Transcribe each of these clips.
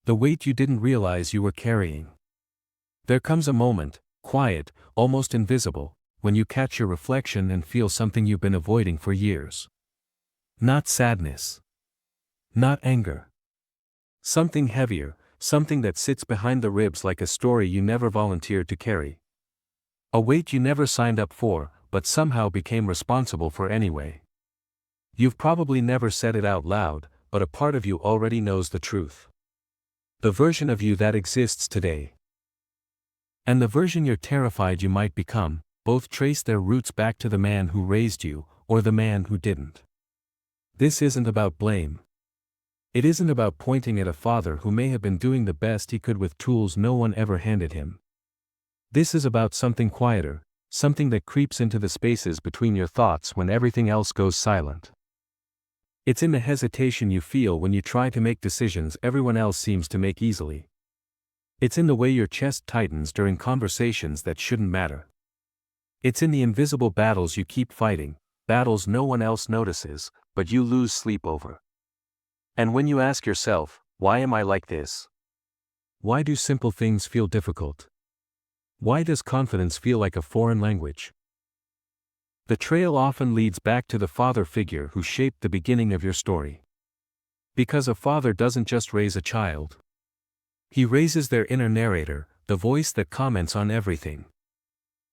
The weight you didn't realize you were carrying. There comes a moment, quiet, almost invisible, when you catch your reflection and feel something you've been avoiding for years. Not sadness. Not anger. Something heavier, something that sits behind the ribs like a story you never volunteered to carry. A weight you never signed up for, but somehow became responsible for anyway. You've probably never said it out loud, but a part of you already knows the truth. The version of you that exists today. And the version you're terrified you might become, both trace their roots back to the man who raised you, or the man who didn't. This isn't about blame. It isn't about pointing at a father who may have been doing the best he could with tools no one ever handed him. This is about something quieter, something that creeps into the spaces between your thoughts when everything else goes silent. It's in the hesitation you feel when you try to make decisions everyone else seems to make easily. It's in the way your chest tightens during conversations that shouldn't matter. It's in the invisible battles you keep fighting, battles no one else notices, but you lose sleep over. And when you ask yourself, why am I like this? Why do simple things feel difficult? Why does confidence feel like a foreign language? The trail often leads back to the father figure who shaped the beginning of your story. Because a father doesn't just raise a child. He raises their inner narrator, the voice that comments on everything.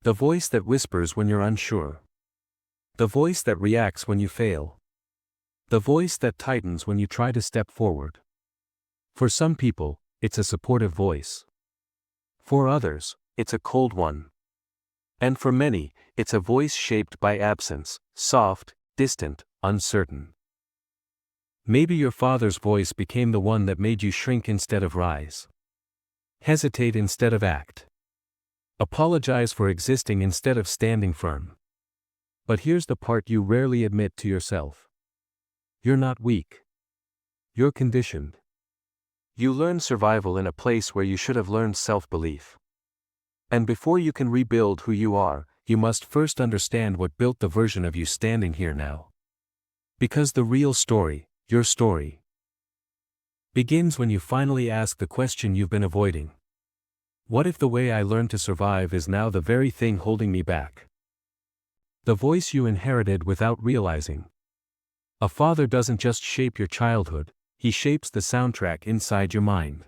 The voice that whispers when you're unsure. The voice that reacts when you fail. The voice that tightens when you try to step forward. For some people, it's a supportive voice. For others, it's a cold one. And for many, it's a voice shaped by absence, soft, distant, uncertain. Maybe your father's voice became the one that made you shrink instead of rise. Hesitate instead of act. Apologize for existing instead of standing firm. But here's the part you rarely admit to yourself. You're not weak. You're conditioned. You learn survival in a place where you should have learned self-belief. And before you can rebuild who you are, you must first understand what built the version of you standing here now. Because the real story, your story, begins when you finally ask the question you've been avoiding. What if the way I learned to survive is now the very thing holding me back? The voice you inherited without realizing. A father doesn't just shape your childhood, he shapes the soundtrack inside your mind.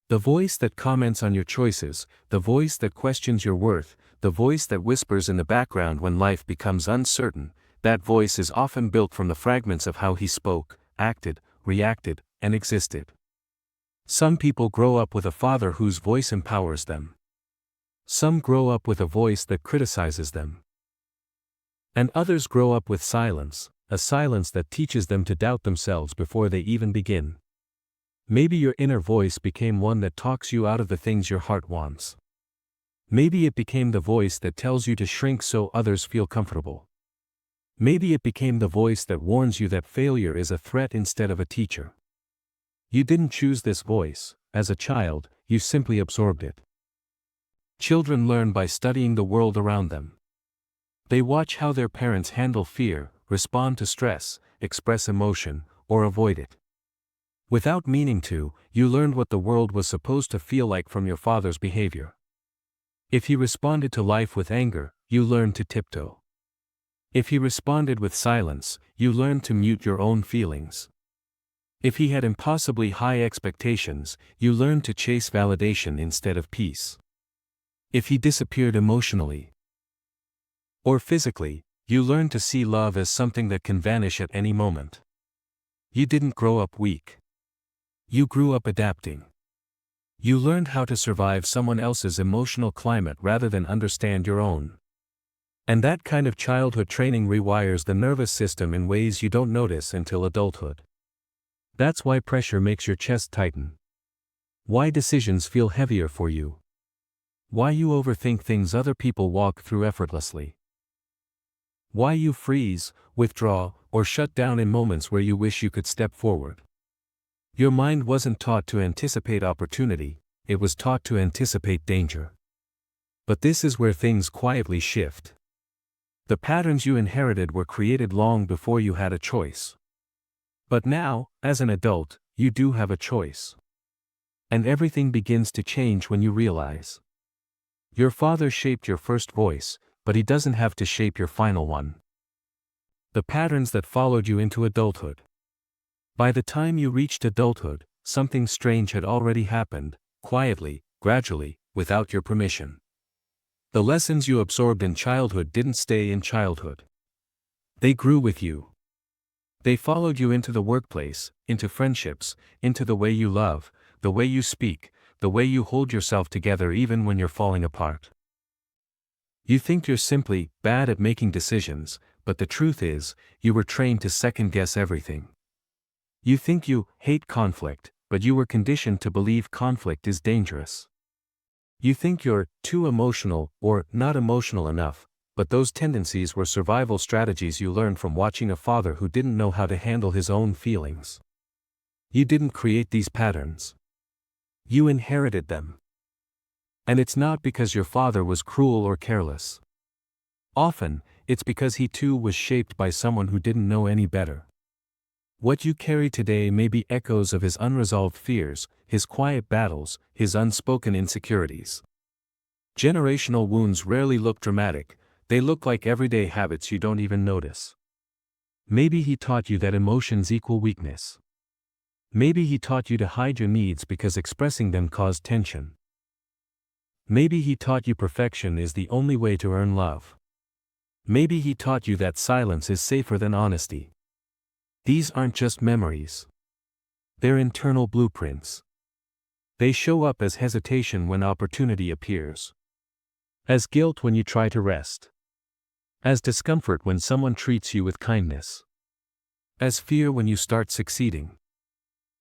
The voice that comments on your choices, the voice that questions your worth, the voice that whispers in the background when life becomes uncertain, that voice is often built from the fragments of how he spoke, acted, reacted, and existed. Some people grow up with a father whose voice empowers them. Some grow up with a voice that criticizes them. And others grow up with silence, a silence that teaches them to doubt themselves before they even begin. Maybe your inner voice became one that talks you out of the things your heart wants. Maybe it became the voice that tells you to shrink so others feel comfortable. Maybe it became the voice that warns you that failure is a threat instead of a teacher. You didn't choose this voice. As a child, you simply absorbed it. Children learn by studying the world around them. They watch how their parents handle fear, respond to stress, express emotion, or avoid it. Without meaning to, you learned what the world was supposed to feel like from your father's behavior. If he responded to life with anger, you learned to tiptoe. If he responded with silence, you learned to mute your own feelings. If he had impossibly high expectations, you learned to chase validation instead of peace. If he disappeared emotionally or physically, you learned to see love as something that can vanish at any moment. You didn't grow up weak. You grew up adapting. You learned how to survive someone else's emotional climate rather than understand your own. And that kind of childhood training rewires the nervous system in ways you don't notice until adulthood. That's why pressure makes your chest tighten. Why decisions feel heavier for you. Why you overthink things other people walk through effortlessly. Why you freeze, withdraw, or shut down in moments where you wish you could step forward. Your mind wasn't taught to anticipate opportunity, it was taught to anticipate danger. But this is where things quietly shift. The patterns you inherited were created long before you had a choice. But now, as an adult, you do have a choice. And everything begins to change when you realize. Your father shaped your first voice, but he doesn't have to shape your final one. The patterns that followed you into adulthood. By the time you reached adulthood, something strange had already happened, quietly, gradually, without your permission. The lessons you absorbed in childhood didn't stay in childhood. They grew with you. They followed you into the workplace, into friendships, into the way you love, the way you speak, the way you hold yourself together even when you're falling apart. You think you're simply bad at making decisions, but the truth is, you were trained to second-guess everything. You think you hate conflict, but you were conditioned to believe conflict is dangerous. You think you're too emotional or not emotional enough, but those tendencies were survival strategies you learned from watching a father who didn't know how to handle his own feelings. You didn't create these patterns. You inherited them. And it's not because your father was cruel or careless. Often, it's because he too was shaped by someone who didn't know any better. What you carry today may be echoes of his unresolved fears, his quiet battles, his unspoken insecurities. Generational wounds rarely look dramatic, they look like everyday habits you don't even notice. Maybe he taught you that emotions equal weakness. Maybe he taught you to hide your needs because expressing them caused tension. Maybe he taught you perfection is the only way to earn love. Maybe he taught you that silence is safer than honesty. These aren't just memories. They're internal blueprints. They show up as hesitation when opportunity appears. As guilt when you try to rest. As discomfort when someone treats you with kindness. As fear when you start succeeding.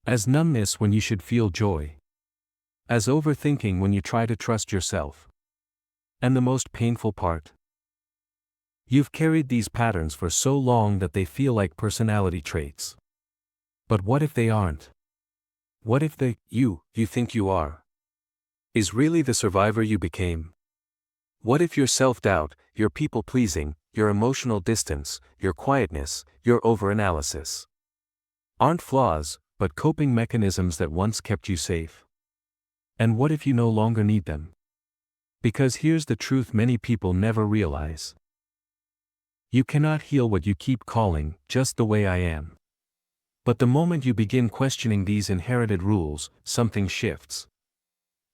As numbness when you should feel joy. As overthinking when you try to trust yourself. And the most painful part? You've carried these patterns for so long that they feel like personality traits. But what if they aren't? What if the you think you are, is really the survivor you became? What if your self-doubt, your people-pleasing, your emotional distance, your quietness, your overanalysis aren't flaws, but coping mechanisms that once kept you safe? And what if you no longer need them? Because here's the truth many people never realize. You cannot heal what you keep calling, just the way I am. But the moment you begin questioning these inherited rules, something shifts.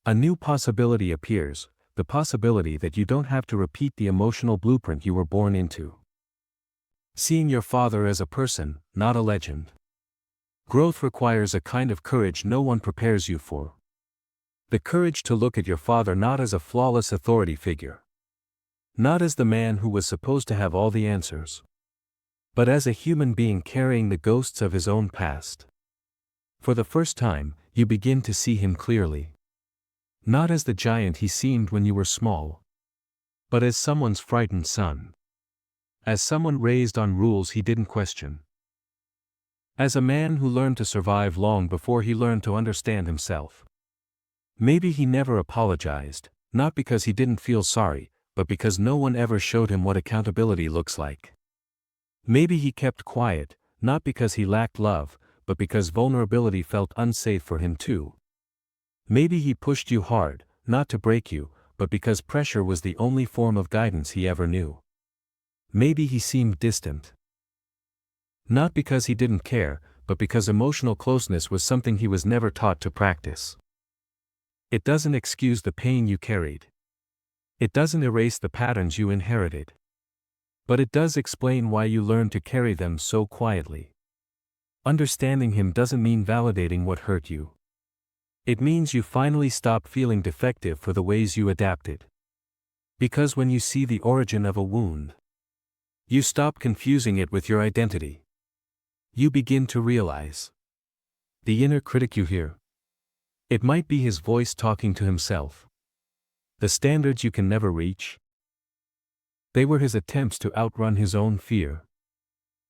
A new possibility appears, the possibility that you don't have to repeat the emotional blueprint you were born into. Seeing your father as a person, not a legend. Growth requires a kind of courage no one prepares you for. The courage to look at your father not as a flawless authority figure. Not as the man who was supposed to have all the answers. But as a human being carrying the ghosts of his own past. For the first time, you begin to see him clearly. Not as the giant he seemed when you were small. But as someone's frightened son. As someone raised on rules he didn't question. As a man who learned to survive long before he learned to understand himself. Maybe he never apologized, not because he didn't feel sorry, but because no one ever showed him what accountability looks like. Maybe he kept quiet, not because he lacked love, but because vulnerability felt unsafe for him too. Maybe he pushed you hard, not to break you, but because pressure was the only form of guidance he ever knew. Maybe he seemed distant. Not because he didn't care, but because emotional closeness was something he was never taught to practice. It doesn't excuse the pain you carried. It doesn't erase the patterns you inherited. But it does explain why you learned to carry them so quietly. Understanding him doesn't mean validating what hurt you. It means you finally stop feeling defective for the ways you adapted. Because when you see the origin of a wound, you stop confusing it with your identity. You begin to realize the inner critic you hear. It might be his voice talking to himself. The standards you can never reach. They were his attempts to outrun his own fear.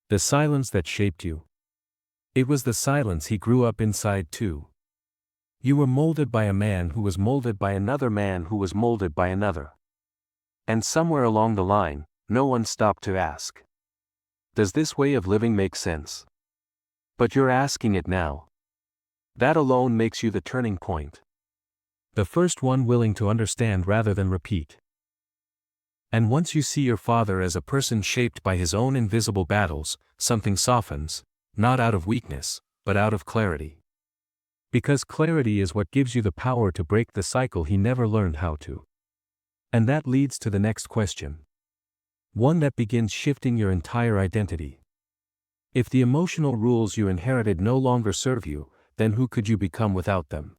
The silence that shaped you. It was the silence he grew up inside too. You were molded by a man who was molded by another man who was molded by another. And somewhere along the line, no one stopped to ask. Does this way of living make sense? But you're asking it now. That alone makes you the turning point. The first one willing to understand rather than repeat. And once you see your father as a person shaped by his own invisible battles, something softens, not out of weakness, but out of clarity. Because clarity is what gives you the power to break the cycle he never learned how to. And that leads to the next question. One that begins shifting your entire identity. If the emotional rules you inherited no longer serve you, then who could you become without them?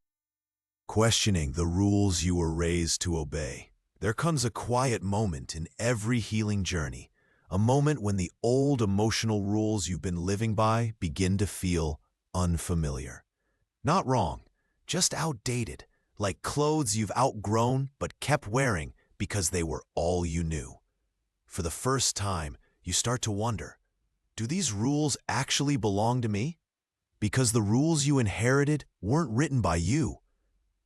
Questioning the rules you were raised to obey. There comes a quiet moment in every healing journey, a moment when the old emotional rules you've been living by begin to feel unfamiliar. Not wrong, just outdated, like clothes you've outgrown but kept wearing because they were all you knew. For the first time, you start to wonder, do these rules actually belong to me? Because the rules you inherited weren't written by you.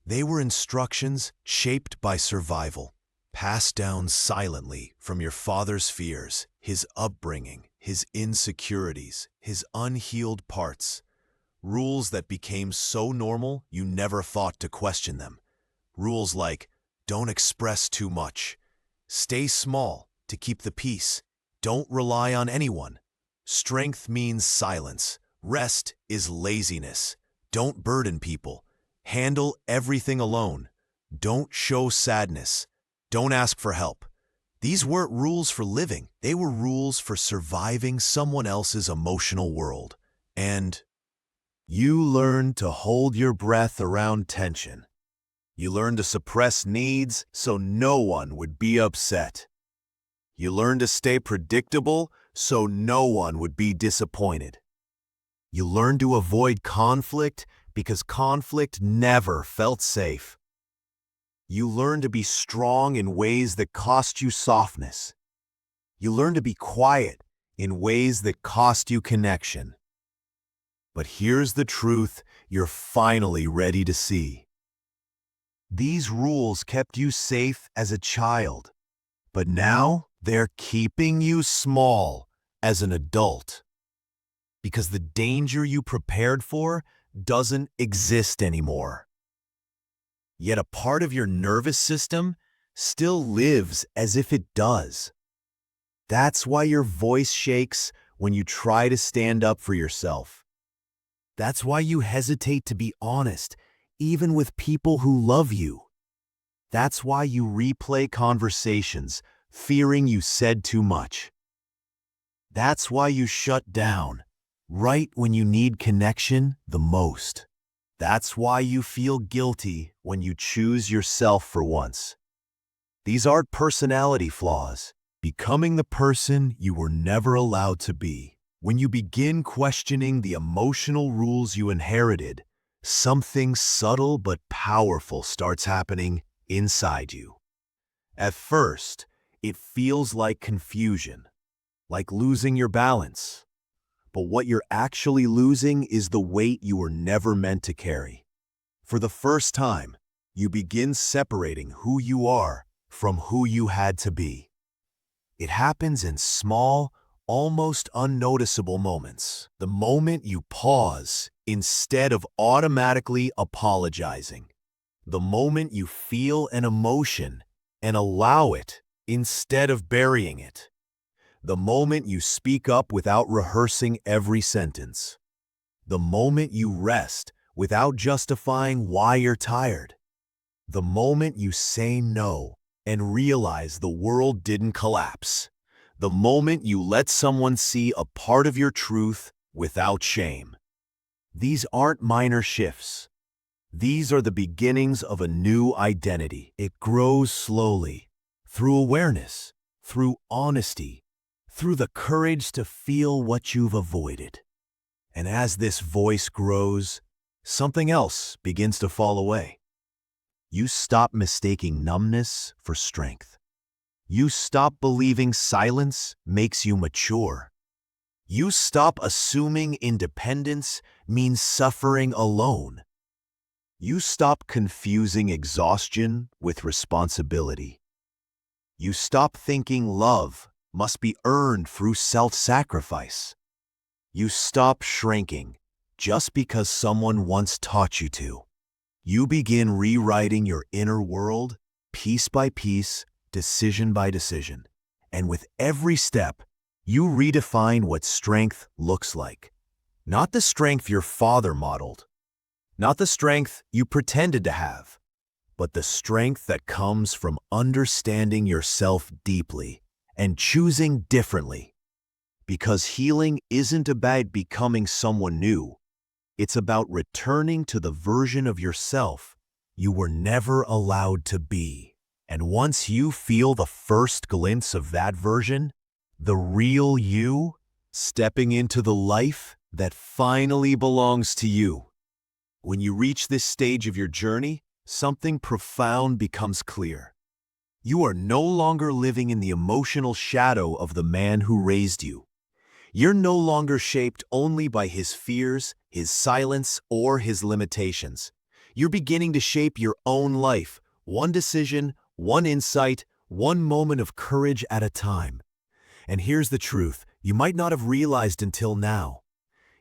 They were instructions shaped by survival, passed down silently from your father's fears, his upbringing, his insecurities, his unhealed parts. Rules that became so normal you never thought to question them. Rules like, don't express too much, stay small to keep the peace, don't rely on anyone. Strength means silence, rest is laziness, don't burden people, handle everything alone, don't show sadness, don't ask for help. These weren't rules for living, they were rules for surviving someone else's emotional world. And you learned to hold your breath around tension. You learned to suppress needs so no one would be upset. You learned to stay predictable so no one would be disappointed. You learned to avoid conflict because conflict never felt safe. You learned to be strong in ways that cost you softness. You learned to be quiet in ways that cost you connection. But here's the truth you're finally ready to see. These rules kept you safe as a child, but now they're keeping you small as an adult. Because the danger you prepared for doesn't exist anymore. Yet a part of your nervous system still lives as if it does. That's why your voice shakes when you try to stand up for yourself. That's why you hesitate to be honest, even with people who love you. That's why you replay conversations, fearing you said too much. That's why you shut down, right when you need connection the most. That's why you feel guilty when you choose yourself for once. These aren't personality flaws, becoming the person you were never allowed to be. When you begin questioning the emotional rules you inherited, something subtle but powerful starts happening inside you. At first, it feels like confusion, like losing your balance. But what you're actually losing is the weight you were never meant to carry. For the first time, you begin separating who you are from who you had to be. It happens in small, almost unnoticeable moments. The moment you pause instead of automatically apologizing. The moment you feel an emotion and allow it instead of burying it. The moment you speak up without rehearsing every sentence. The moment you rest without justifying why you're tired. The moment you say no and realize the world didn't collapse. The moment you let someone see a part of your truth without shame. These aren't minor shifts. These are the beginnings of a new identity. It grows slowly, through awareness, through honesty, through the courage to feel what you've avoided. And as this voice grows, something else begins to fall away. You stop mistaking numbness for strength. You stop believing silence makes you mature. You stop assuming independence means suffering alone. You stop confusing exhaustion with responsibility. You stop thinking love must be earned through self-sacrifice. You stop shrinking just because someone once taught you to. You begin rewriting your inner world, piece by piece, decision by decision. And with every step, you redefine what strength looks like. Not the strength your father modeled, not the strength you pretended to have, but the strength that comes from understanding yourself deeply and choosing differently. Because healing isn't about becoming someone new. It's about returning to the version of yourself you were never allowed to be. And once you feel the first glimpse of that version, the real you, stepping into the life that finally belongs to you. When you reach this stage of your journey, something profound becomes clear. You are no longer living in the emotional shadow of the man who raised you. You're no longer shaped only by his fears, his silence, or his limitations. You're beginning to shape your own life, one decision, one insight, one moment of courage at a time. And here's the truth you might not have realized until now.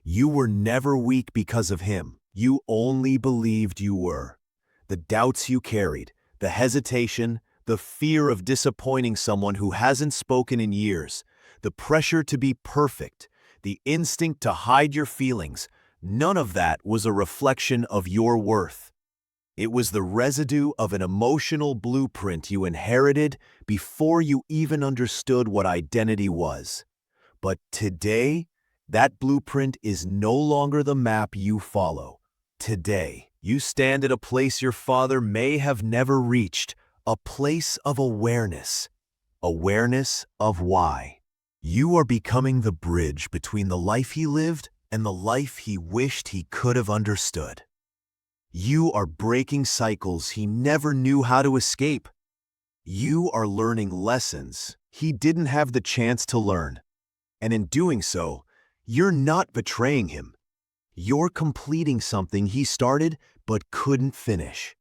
You were never weak because of him. You only believed you were. The doubts you carried, the hesitation, the fear of disappointing someone who hasn't spoken in years, the pressure to be perfect, the instinct to hide your feelings, none of that was a reflection of your worth. It was the residue of an emotional blueprint you inherited before you even understood what identity was. But today, that blueprint is no longer the map you follow. Today, you stand at a place your father may have never reached, a place of awareness. Awareness of why. You are becoming the bridge between the life he lived and the life he wished he could have understood. You are breaking cycles he never knew how to escape. You are learning lessons he didn't have the chance to learn. And in doing so, you're not betraying him. You're completing something he started but couldn't finish.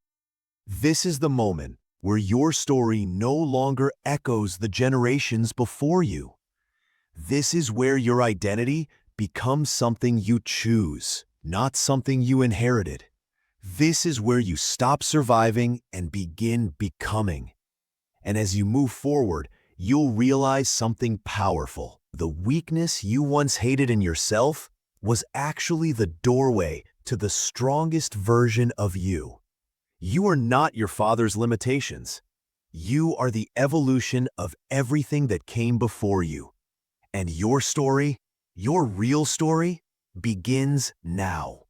This is the moment where your story no longer echoes the generations before you. This is where your identity becomes something you choose, not something you inherited. This is where you stop surviving and begin becoming. And as you move forward, you'll realize something powerful. The weakness you once hated in yourself was actually the doorway to the strongest version of you. You are not your father's limitations. You are the evolution of everything that came before you. And your story, your real story, begins now.